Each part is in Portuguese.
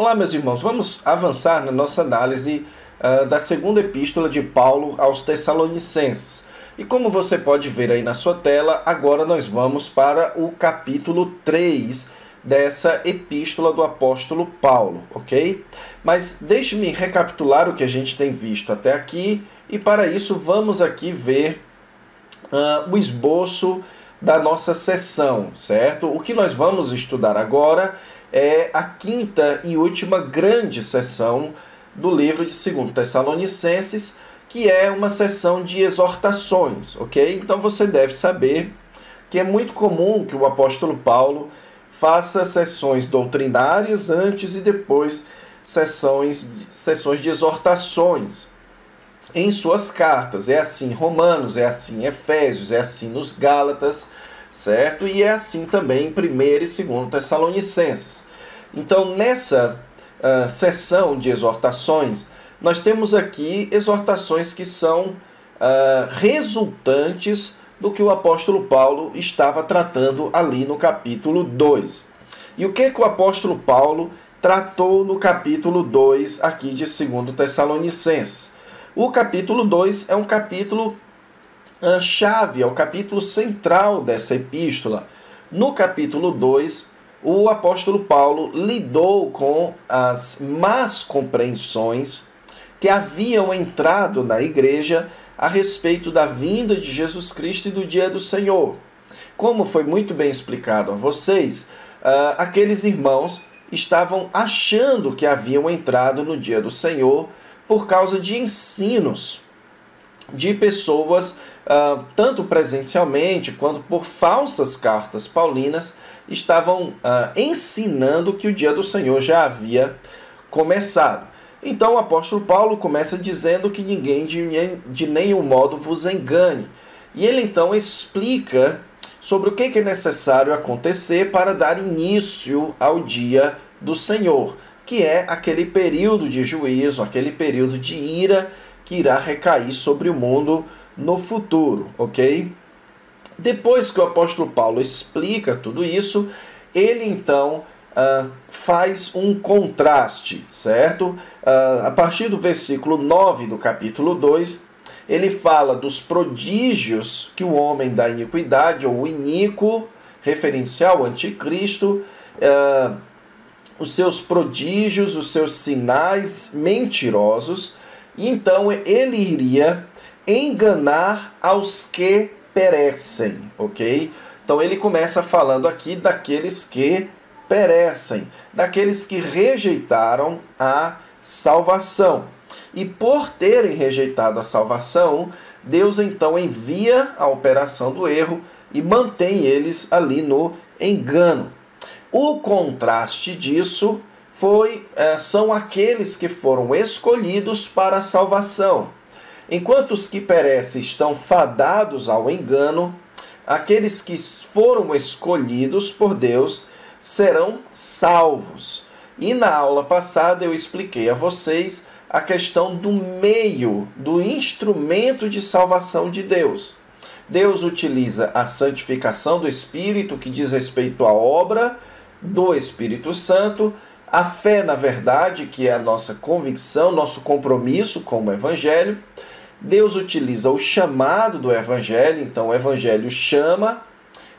Olá, meus irmãos, vamos avançar na nossa análise da segunda epístola de Paulo aos Tessalonicenses. E como você pode ver aí na sua tela, agora nós vamos para o capítulo 3 dessa epístola do apóstolo Paulo, ok? Mas deixe-me recapitular o que a gente tem visto até aqui, e para isso vamos aqui ver o esboço da nossa sessão, certo? O que nós vamos estudar agora é a quinta e última grande sessão do livro de 2 Tessalonicenses, que é uma sessão de exortações, ok? Então você deve saber que é muito comum que o apóstolo Paulo faça sessões doutrinárias antes e depois sessões de exortações em suas cartas. É assim em Romanos, é assim em Efésios, é assim nos Gálatas, certo? E é assim também em 1 e 2 Tessalonicenses. Então, nessa sessão de exortações, nós temos aqui exortações que são resultantes do que o apóstolo Paulo estava tratando ali no capítulo 2. E o que o apóstolo Paulo tratou no capítulo 2 aqui de 2 Tessalonicenses? O capítulo 2 é um capítulo chave, é o capítulo central dessa epístola. No capítulo 2, o apóstolo Paulo lidou com as más compreensões que haviam entrado na igreja a respeito da vinda de Jesus Cristo e do dia do Senhor. Como foi muito bem explicado a vocês, aqueles irmãos estavam achando que haviam entrado no dia do Senhor por causa de ensinos de pessoas, tanto presencialmente quanto por falsas cartas paulinas, estavam ensinando que o dia do Senhor já havia começado. Então o apóstolo Paulo começa dizendo que ninguém de nenhum modo vos engane. E ele então explica sobre o que é necessário acontecer para dar início ao dia do Senhor, que é aquele período de juízo, aquele período de ira que irá recair sobre o mundo no futuro, ok? Depois que o apóstolo Paulo explica tudo isso, ele então faz um contraste, certo? A partir do versículo 9 do capítulo 2, ele fala dos prodígios que o homem da iniquidade, ou o iníquo, referindo-se ao anticristo, os seus prodígios, os seus sinais mentirosos, e então ele iria enganar aos que perecem, ok? Então ele começa falando aqui daqueles que perecem, daqueles que rejeitaram a salvação. E por terem rejeitado a salvação, Deus então envia a operação do erro e mantém eles ali no engano. O contraste disso são aqueles que foram escolhidos para a salvação. Enquanto os que perecem estão fadados ao engano, aqueles que foram escolhidos por Deus serão salvos. E na aula passada eu expliquei a vocês a questão do meio, do instrumento de salvação de Deus. Deus utiliza a santificação do Espírito, que diz respeito à obra do Espírito Santo, a fé na verdade, que é a nossa convicção, nosso compromisso com o Evangelho. Deus utiliza o chamado do Evangelho, então o Evangelho chama,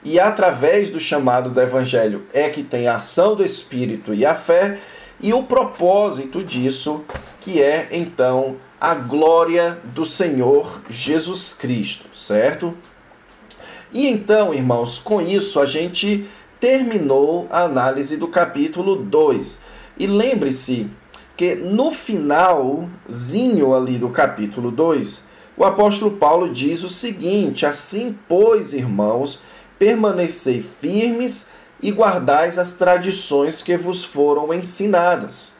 e através do chamado do Evangelho é que tem a ação do Espírito e a fé, e o propósito disso, que é então a glória do Senhor Jesus Cristo, certo? E então, irmãos, com isso a gente terminou a análise do capítulo 2. E lembre-se que no finalzinho ali do capítulo 2, o apóstolo Paulo diz o seguinte: assim, pois, irmãos, permanecei firmes e guardais as tradições que vos foram ensinadas.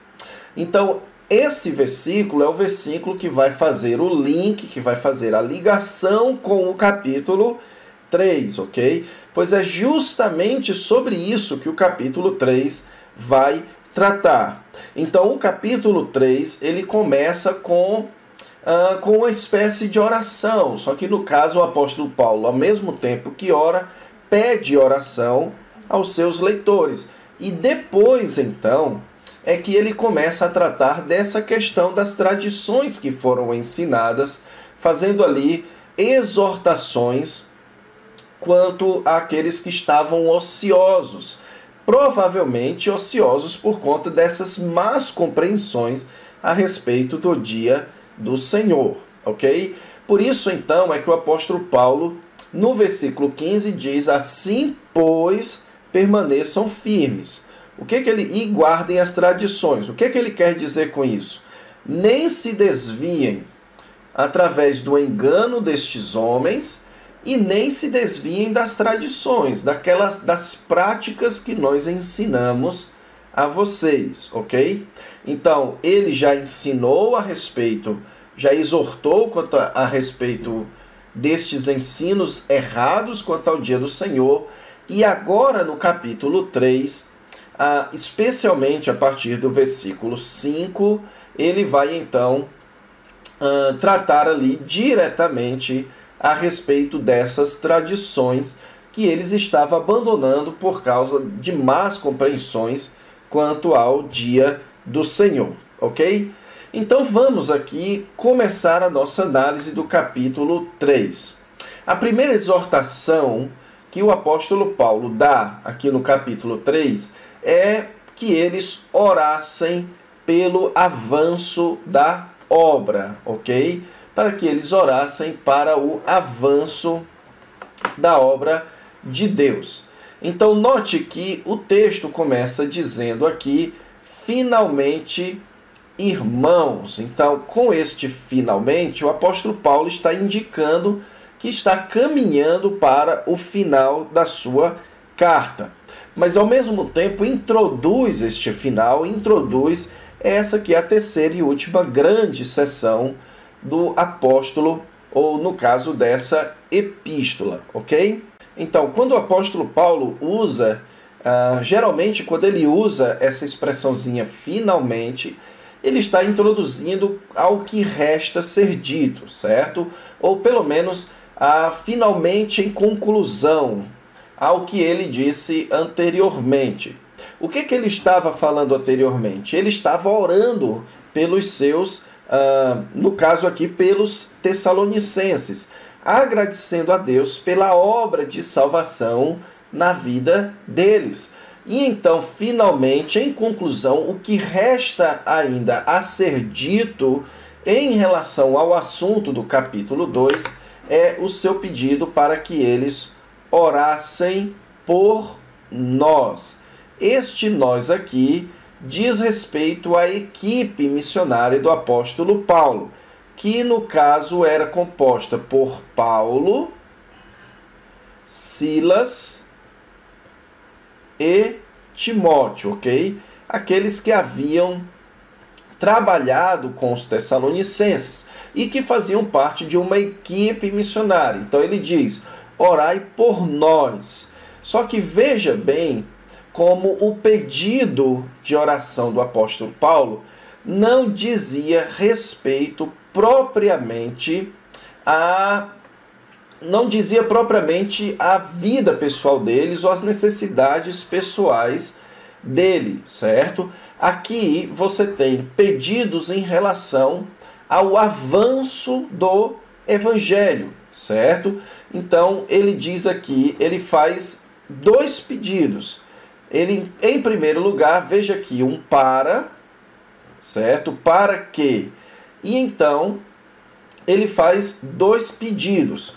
Então, esse versículo é o versículo que vai fazer o link, que vai fazer a ligação com o capítulo 3, ok? Pois é justamente sobre isso que o capítulo 3 vai tratar. Então, o capítulo 3, ele começa com uma espécie de oração, só que no caso o apóstolo Paulo, ao mesmo tempo que ora, pede oração aos seus leitores. E depois, então, é que ele começa a tratar dessa questão das tradições que foram ensinadas, fazendo ali exortações quanto àqueles que estavam ociosos, provavelmente ociosos por conta dessas más compreensões a respeito do dia do Senhor, ok? Por isso, então, é que o apóstolo Paulo, no versículo 15, diz: assim, pois, permaneçam firmes. E guardem as tradições. O que ele quer dizer com isso? Nem se desviem através do engano destes homens e nem se desviem das tradições, das práticas que nós ensinamos a vocês, ok? Então, ele já ensinou a respeito, já exortou quanto a respeito destes ensinos errados quanto ao dia do Senhor, e agora no capítulo 3, especialmente a partir do versículo 5, ele vai então tratar ali diretamente a respeito dessas tradições que eles estavam abandonando por causa de más compreensões quanto ao dia do Senhor, ok? Então vamos aqui começar a nossa análise do capítulo 3. A primeira exortação que o apóstolo Paulo dá aqui no capítulo 3 é que eles orassem pelo avanço da obra, ok? Para que eles orassem para o avanço da obra de Deus. Então note que o texto começa dizendo aqui: finalmente, irmãos. Então, com este finalmente, o apóstolo Paulo está indicando que está caminhando para o final da sua carta. Mas ao mesmo tempo introduz este final, introduz essa que é a terceira e última grande seção do apóstolo, ou no caso dessa epístola, ok? Então, quando o apóstolo Paulo usa, geralmente quando ele usa essa expressãozinha finalmente, ele está introduzindo ao que resta ser dito, certo? Ou pelo menos finalmente em conclusão ao que ele disse anteriormente. O que ele estava falando anteriormente? Ele estava orando pelos seus, no caso aqui, pelos Tessalonicenses, agradecendo a Deus pela obra de salvação na vida deles. E então, finalmente, em conclusão, o que resta ainda a ser dito em relação ao assunto do capítulo 2 é o seu pedido para que eles orassem por nós. Este nós aqui diz respeito à equipe missionária do apóstolo Paulo, que no caso era composta por Paulo, Silas e Timóteo, ok? Aqueles que haviam trabalhado com os Tessalonicenses e que faziam parte de uma equipe missionária. Então ele diz: orai por nós. Só que veja bem como o pedido de oração do apóstolo Paulo não dizia respeito propriamente não dizia propriamente a vida pessoal deles ou as necessidades pessoais dele, certo? Aqui você tem pedidos em relação ao avanço do evangelho, certo? Então ele diz aqui, ele faz dois pedidos. Ele, em primeiro lugar, veja aqui um para, certo? Para que? E então ele faz dois pedidos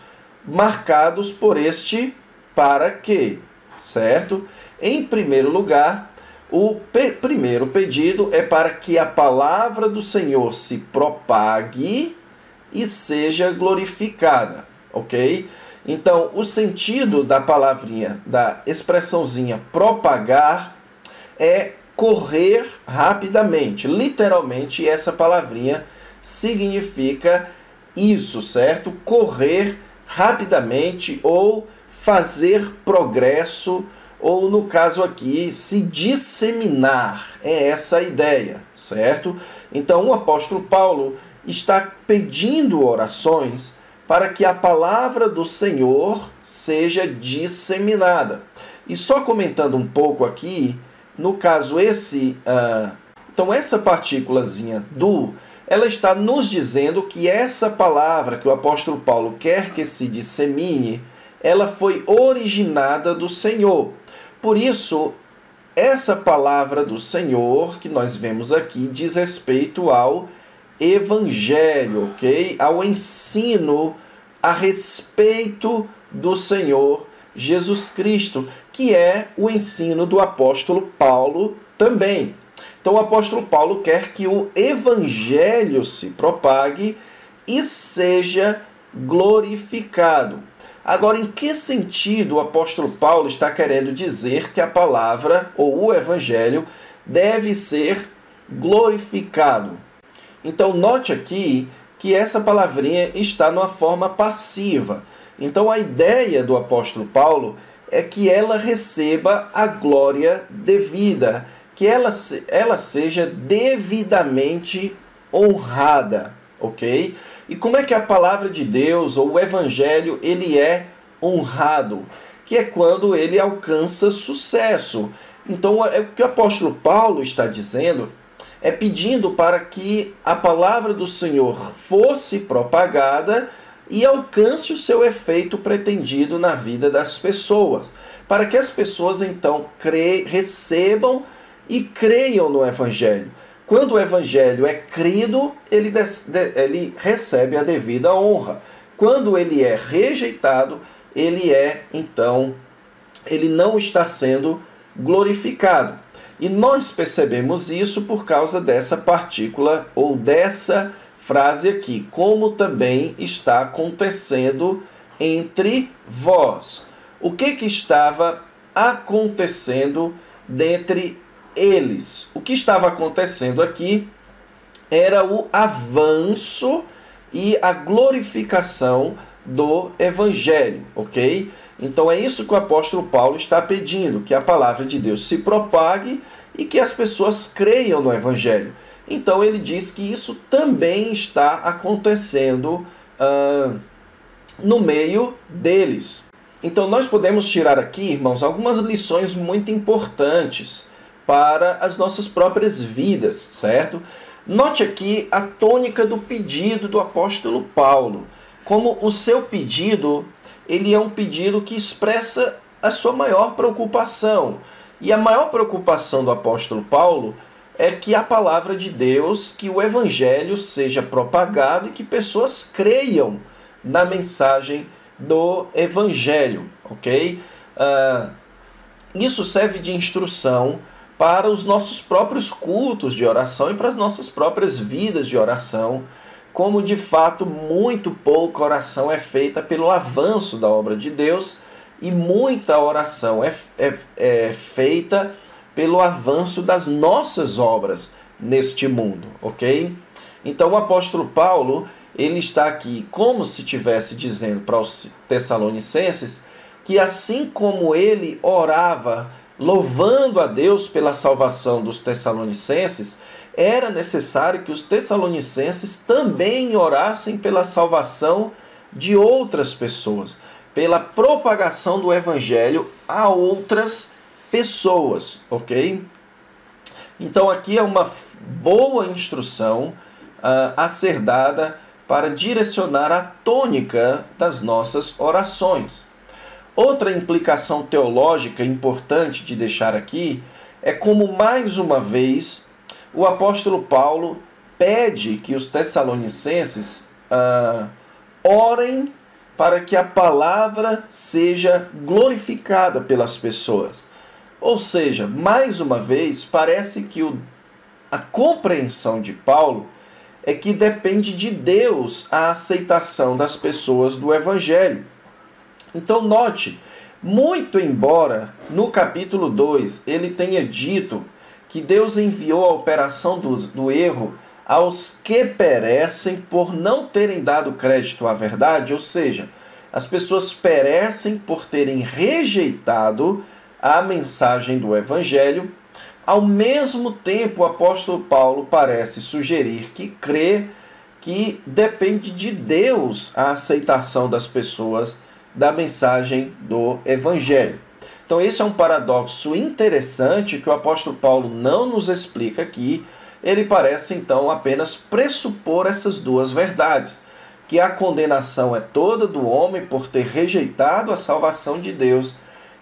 marcados por este para que, certo? Em primeiro lugar, o primeiro pedido é para que a palavra do Senhor se propague e seja glorificada, ok? Então, o sentido da palavrinha, da expressãozinha propagar, é correr rapidamente. Literalmente, essa palavrinha significa isso, certo? Correr rapidamente ou fazer progresso, ou no caso aqui, se disseminar. É essa a ideia, certo? Então, o apóstolo Paulo está pedindo orações para que a palavra do Senhor seja disseminada. E só comentando um pouco aqui, no caso Então essa partículazinha do, ela está nos dizendo que essa palavra que o apóstolo Paulo quer que se dissemine, ela foi originada do Senhor. Por isso, essa palavra do Senhor que nós vemos aqui diz respeito ao Evangelho, ok? Ao ensino a respeito do Senhor Jesus Cristo, que é o ensino do apóstolo Paulo também. Então o apóstolo Paulo quer que o Evangelho se propague e seja glorificado. Agora, em que sentido o apóstolo Paulo está querendo dizer que a palavra ou o Evangelho deve ser glorificado? Então, note aqui que essa palavrinha está numa forma passiva. Então, a ideia do apóstolo Paulo é que ela receba a glória devida, que ela seja devidamente honrada, ok? E como é que a palavra de Deus, ou o Evangelho, ele é honrado? Que é quando ele alcança sucesso. Então, o que o apóstolo Paulo está dizendo é pedindo para que a palavra do Senhor fosse propagada e alcance o seu efeito pretendido na vida das pessoas. Para que as pessoas, então, recebam e creiam no Evangelho. Quando o Evangelho é crido, ele recebe a devida honra. Quando ele é rejeitado, ele não está sendo glorificado. E nós percebemos isso por causa dessa partícula ou dessa frase aqui, como também está acontecendo entre vós. O que estava acontecendo dentre eles? O que estava acontecendo aqui era o avanço e a glorificação do Evangelho, ok? Então é isso que o apóstolo Paulo está pedindo, que a palavra de Deus se propague e que as pessoas creiam no Evangelho. Então ele diz que isso também está acontecendo no meio deles. Então nós podemos tirar aqui, irmãos, algumas lições muito importantes para as nossas próprias vidas, certo? Note aqui a tônica do pedido do apóstolo Paulo. Como o seu pedido, ele é um pedido que expressa a sua maior preocupação. E a maior preocupação do apóstolo Paulo é que a palavra de Deus, que o Evangelho seja propagado e que pessoas creiam na mensagem do Evangelho, ok? Isso serve de instrução para os nossos próprios cultos de oração e para as nossas próprias vidas de oração, como de fato muito pouca oração é feita pelo avanço da obra de Deus e muita oração é feita pelo avanço das nossas obras neste mundo, ok? Então o apóstolo Paulo, ele está aqui como se estivesse dizendo para os Tessalonicenses que assim como ele orava louvando a Deus pela salvação dos Tessalonicenses, era necessário que os Tessalonicenses também orassem pela salvação de outras pessoas, pela propagação do Evangelho a outras pessoas, ok? Então aqui é uma boa instrução a ser dada para direcionar a tônica das nossas orações. Outra implicação teológica importante de deixar aqui é como, mais uma vez, o apóstolo Paulo pede que os Tessalonicenses orem para que a palavra seja glorificada pelas pessoas. Ou seja, mais uma vez, parece que a compreensão de Paulo é que depende de Deus a aceitação das pessoas do Evangelho. Então note, muito embora no capítulo 2 ele tenha dito que Deus enviou a operação do erro aos que perecem por não terem dado crédito à verdade, ou seja, as pessoas perecem por terem rejeitado a mensagem do Evangelho. Ao mesmo tempo, o apóstolo Paulo parece sugerir que crê que depende de Deus a aceitação das pessoas da mensagem do Evangelho. Então esse é um paradoxo interessante que o apóstolo Paulo não nos explica aqui, ele parece então apenas pressupor essas duas verdades, que a condenação é toda do homem por ter rejeitado a salvação de Deus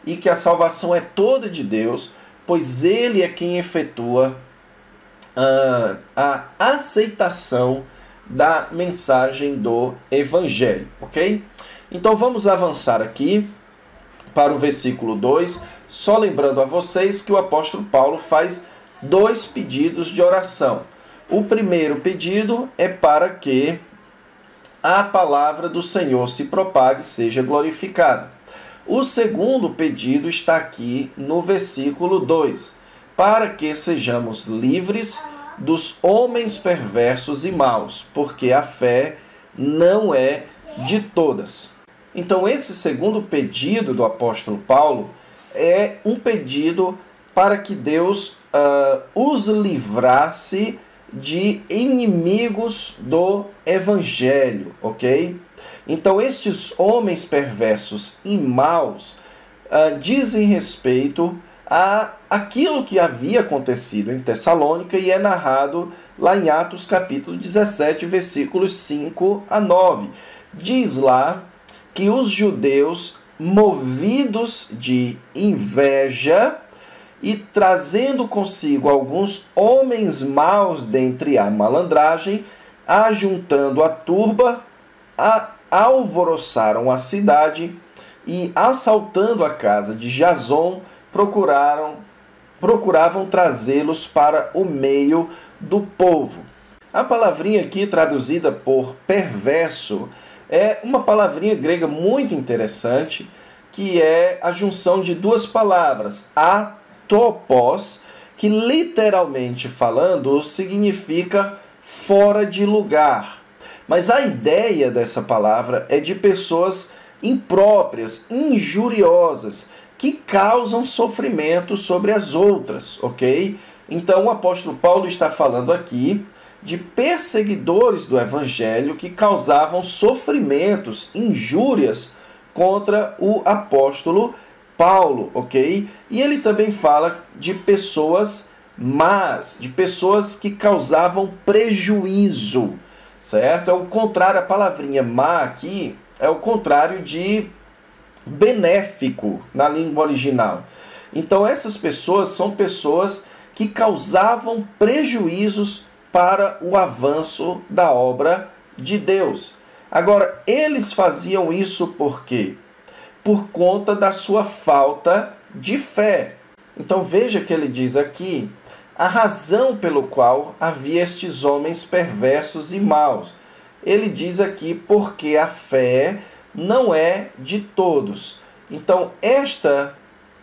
e que a salvação é toda de Deus, pois ele é quem efetua a aceitação da mensagem do Evangelho, ok? Então vamos avançar aqui para o versículo 2, só lembrando a vocês que o apóstolo Paulo faz 2 pedidos de oração. O primeiro pedido é para que a palavra do Senhor se propague e seja glorificada. O segundo pedido está aqui no versículo 2, para que sejamos livres dos homens perversos e maus, porque a fé não é de todas. Então, esse segundo pedido do apóstolo Paulo é um pedido para que Deus os livrasse de inimigos do Evangelho, ok? Então, estes homens perversos e maus dizem respeito a aquilo que havia acontecido em Tessalônica e é narrado lá em Atos capítulo 17, versículos 5 a 9. Diz lá que os judeus, movidos de inveja e trazendo consigo alguns homens maus dentre a malandragem, ajuntando a turba, alvoroçaram a cidade e, assaltando a casa de Jason, procuravam trazê-los para o meio do povo. A palavrinha aqui traduzida por perverso é uma palavrinha grega muito interessante, que é a junção de duas palavras, atopos, que literalmente falando significa fora de lugar. Mas a ideia dessa palavra é de pessoas impróprias, injuriosas, que causam sofrimento sobre as outras, ok? Então o apóstolo Paulo está falando aqui de perseguidores do Evangelho que causavam sofrimentos, injúrias contra o apóstolo Paulo, ok? E ele também fala de pessoas más, de pessoas que causavam prejuízo, certo? É o contrário, a palavrinha má aqui é o contrário de benéfico na língua original. Então essas pessoas são pessoas que causavam prejuízos para o avanço da obra de Deus. Agora, eles faziam isso por quê? Por conta da sua falta de fé. Então veja que ele diz aqui a razão pelo qual havia estes homens perversos e maus. Ele diz aqui porque a fé não é de todos. Então esta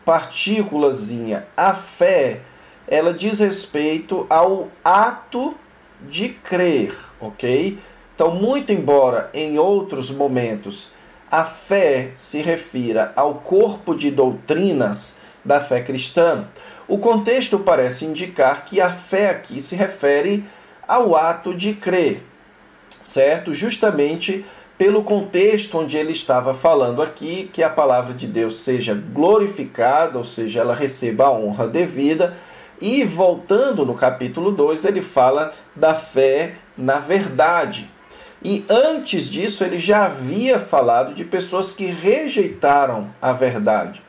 partículazinha, a fé, ela diz respeito ao ato de crer, ok? Então, muito embora em outros momentos a fé se refira ao corpo de doutrinas da fé cristã, o contexto parece indicar que a fé aqui se refere ao ato de crer, certo? Justamente pelo contexto onde ele estava falando aqui, que a palavra de Deus seja glorificada, ou seja, ela receba a honra devida. E voltando no capítulo 2, ele fala da fé na verdade. E antes disso, ele já havia falado de pessoas que rejeitaram a verdade.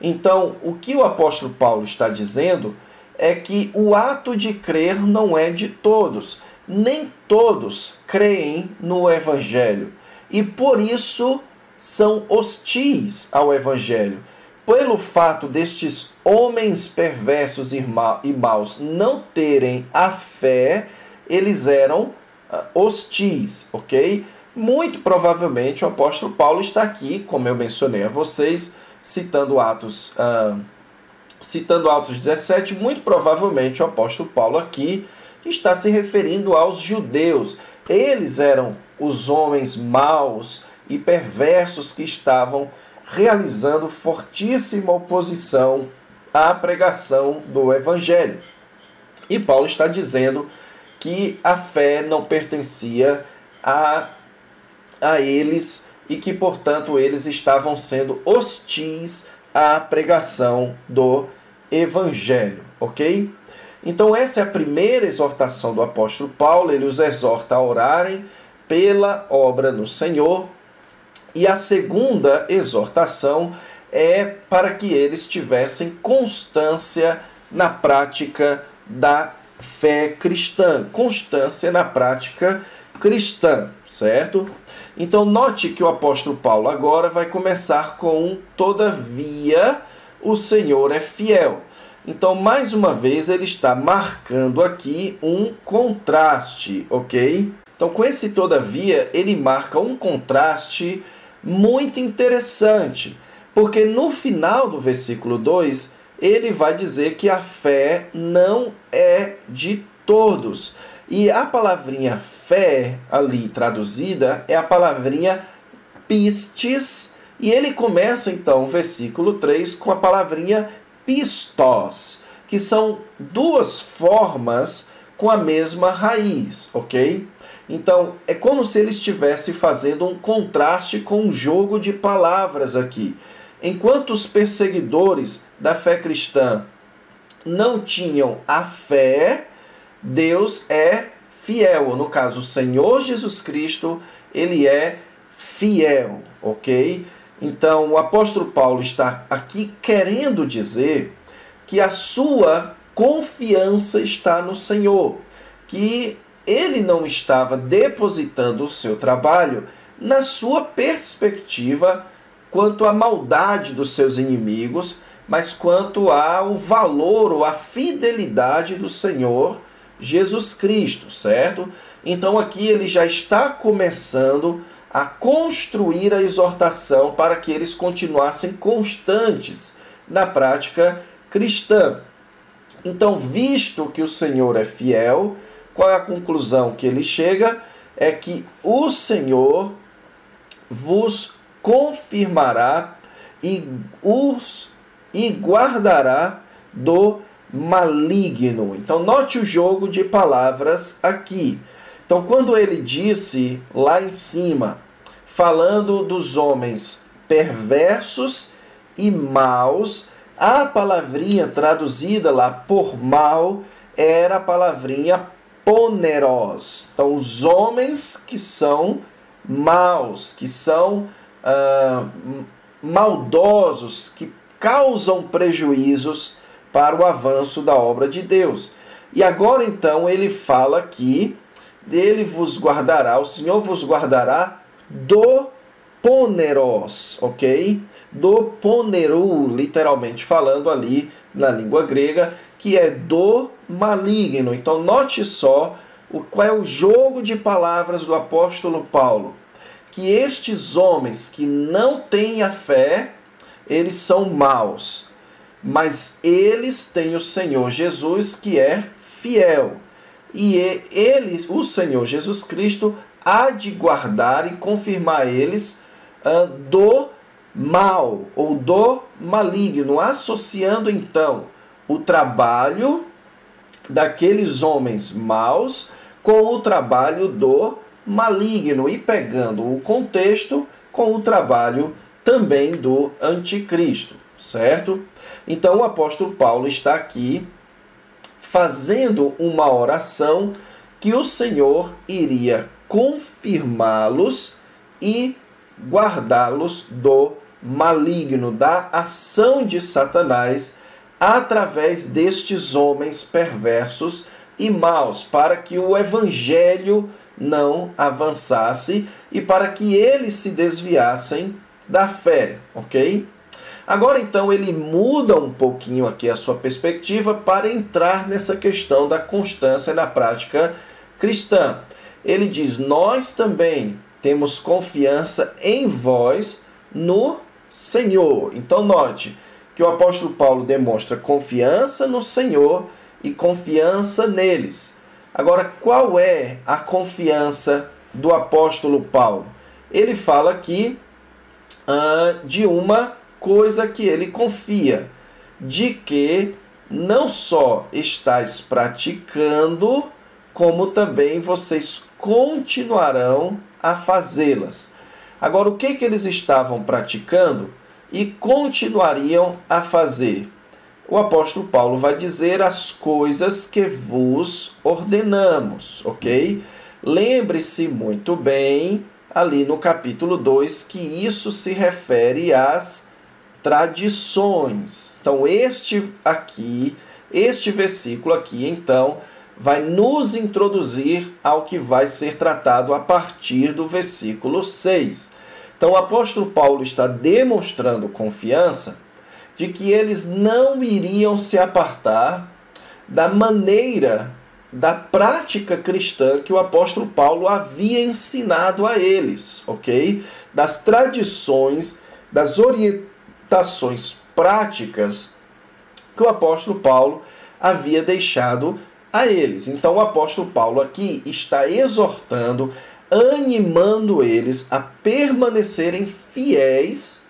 Então, o que o apóstolo Paulo está dizendo é que o ato de crer não é de todos. Nem todos creem no Evangelho. E por isso são hostis ao Evangelho. Pelo fato destes homens perversos e maus não terem a fé, eles eram hostis, ok? Muito provavelmente o apóstolo Paulo está aqui, como eu mencionei a vocês, citando Atos 17, muito provavelmente o apóstolo Paulo aqui está se referindo aos judeus. Eles eram os homens maus e perversos que estavam realizando fortíssima oposição à pregação do Evangelho. E Paulo está dizendo que a fé não pertencia a eles e que, portanto, eles estavam sendo hostis à pregação do Evangelho, ok? Então essa é a primeira exortação do apóstolo Paulo, ele os exorta a orarem pela obra no Senhor. E a segunda exortação é para que eles tivessem constância na prática da fé cristã, constância na prática cristã, certo? Então note que o apóstolo Paulo agora vai começar com um todavia o Senhor é fiel. Então, mais uma vez, ele está marcando aqui um contraste, ok? Então, com esse todavia, ele marca um contraste muito interessante, porque no final do versículo 2, ele vai dizer que a fé não é de todos. E a palavrinha fé, ali traduzida, é a palavrinha pistis, e ele começa, então, o versículo 3 com a palavrinha pistos, que são duas formas com a mesma raiz, ok? Então, é como se ele estivesse fazendo um contraste com um jogo de palavras aqui. Enquanto os perseguidores da fé cristã não tinham a fé, Deus é fiel. Ou no caso, o Senhor Jesus Cristo, ele é fiel, ok? Então, o apóstolo Paulo está aqui querendo dizer que a sua confiança está no Senhor, que ele não estava depositando o seu trabalho na sua perspectiva quanto à maldade dos seus inimigos, mas quanto ao valor ou à fidelidade do Senhor Jesus Cristo, certo? Então aqui ele já está começando a construir a exortação para que eles continuassem constantes na prática cristã. Então, visto que o Senhor é fiel, qual é a conclusão que ele chega? É que o Senhor vos confirmará e guardará do maligno. Então, note o jogo de palavras aqui. Então, quando ele disse lá em cima, falando dos homens perversos e maus, a palavrinha traduzida lá por mal era a palavrinha poneros. Então, os homens que são maus, que são maldosos, que causam prejuízos para o avanço da obra de Deus. E agora, então, ele fala aqui, ele vos guardará, o Senhor vos guardará do poneros, ok? Do poneru, literalmente falando ali na língua grega, que é do maligno. Então, note só qual é o jogo de palavras do apóstolo Paulo. Que estes homens que não têm a fé, eles são maus. Mas eles têm o Senhor Jesus, que é fiel. E eles, o Senhor Jesus Cristo, há de guardar e confirmar eles do mal ou do maligno, associando então o trabalho daqueles homens maus com o trabalho do maligno e pegando o contexto com o trabalho também do anticristo, certo? Então o apóstolo Paulo está aqui fazendo uma oração que o Senhor iria confirmá-los e guardá-los do maligno, da ação de Satanás através destes homens perversos e maus, para que o evangelho não avançasse e para que eles se desviassem da fé, ok? Agora então ele muda um pouquinho aqui a sua perspectiva para entrar nessa questão da constância na prática cristã. Ele diz: nós também temos confiança em vós no Senhor. Então note que o apóstolo Paulo demonstra confiança no Senhor e confiança neles. Agora, qual é a confiança do apóstolo Paulo? Ele fala aqui de uma coisa que ele confia, de que não só estáis praticando, como também vocês continuarão a fazê-las. Agora, o que eles estavam praticando e continuariam a fazer? o apóstolo Paulo vai dizer as coisas que vos ordenamos, ok? Lembre-se muito bem, ali no capítulo 2, que isso se refere às tradições. Então, este versículo aqui, então, vai nos introduzir ao que vai ser tratado a partir do versículo 6. Então, o apóstolo Paulo está demonstrando confiança de que eles não iriam se apartar da maneira, da prática cristã que o apóstolo Paulo havia ensinado a eles, ok? Das tradições, das orientações práticas que o apóstolo Paulo havia deixado a eles. Então o apóstolo Paulo aqui está exortando, animando eles a permanecerem fiéis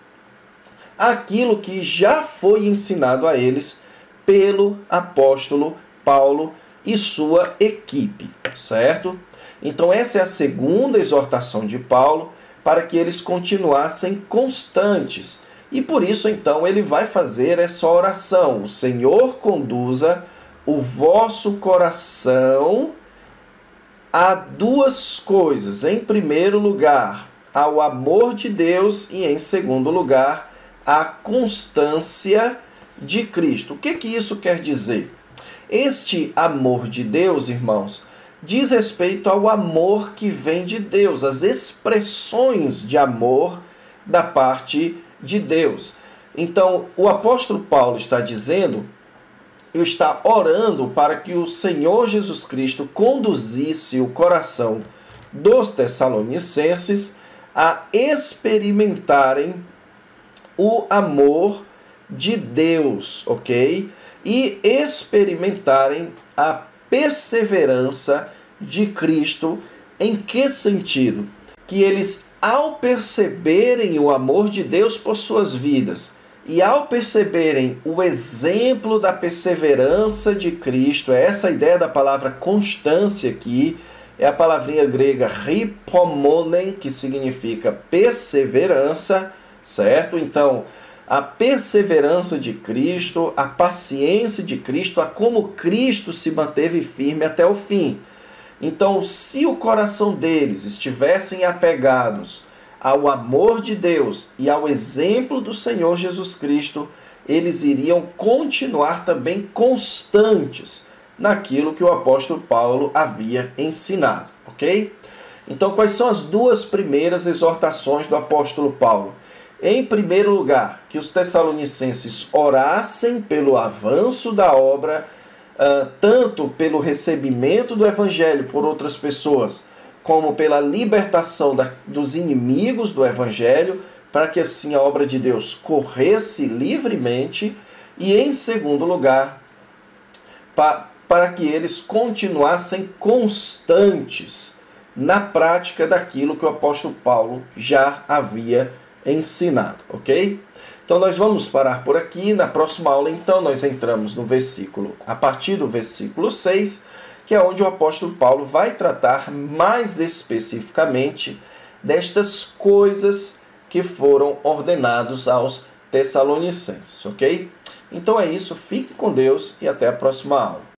àquilo que já foi ensinado a eles pelo apóstolo Paulo e sua equipe, certo? Então essa é a segunda exortação de Paulo para que eles continuassem constantes. E por isso então ele vai fazer essa oração: o Senhor conduza o vosso coração a duas coisas. Em primeiro lugar, ao amor de Deus, e em segundo lugar, à constância de Cristo. O que isso quer dizer? Este amor de Deus, irmãos, diz respeito ao amor que vem de Deus, as expressões de amor da parte de Deus. Então, o apóstolo Paulo está dizendo, está orando para que o Senhor Jesus Cristo conduzisse o coração dos tessalonicenses a experimentarem o amor de Deus, ok? E experimentarem a perseverança de Cristo. Em que sentido? Que eles, ao perceberem o amor de Deus por suas vidas, e ao perceberem o exemplo da perseverança de Cristo, essa ideia da palavra constância aqui, é a palavrinha grega hipomonen, que significa perseverança, certo? Então, a perseverança de Cristo, a paciência de Cristo, a como Cristo se manteve firme até o fim. Então, se o coração deles estivessem apegados ao amor de Deus e ao exemplo do Senhor Jesus Cristo, eles iriam continuar também constantes naquilo que o apóstolo Paulo havia ensinado, ok? Então, quais são as duas primeiras exortações do apóstolo Paulo? Em primeiro lugar, que os tessalonicenses orassem pelo avanço da obra, tanto pelo recebimento do evangelho por outras pessoas, como pela libertação dos inimigos do evangelho, para que assim a obra de Deus corresse livremente. E em segundo lugar, para que eles continuassem constantes na prática daquilo que o apóstolo Paulo já havia ensinado, ok? Então nós vamos parar por aqui. Na próxima aula, então, nós entramos no versículo, a partir do versículo 6, que é onde o apóstolo Paulo vai tratar mais especificamente destas coisas que foram ordenados aos tessalonicenses, ok? Então é isso, fique com Deus e até a próxima aula.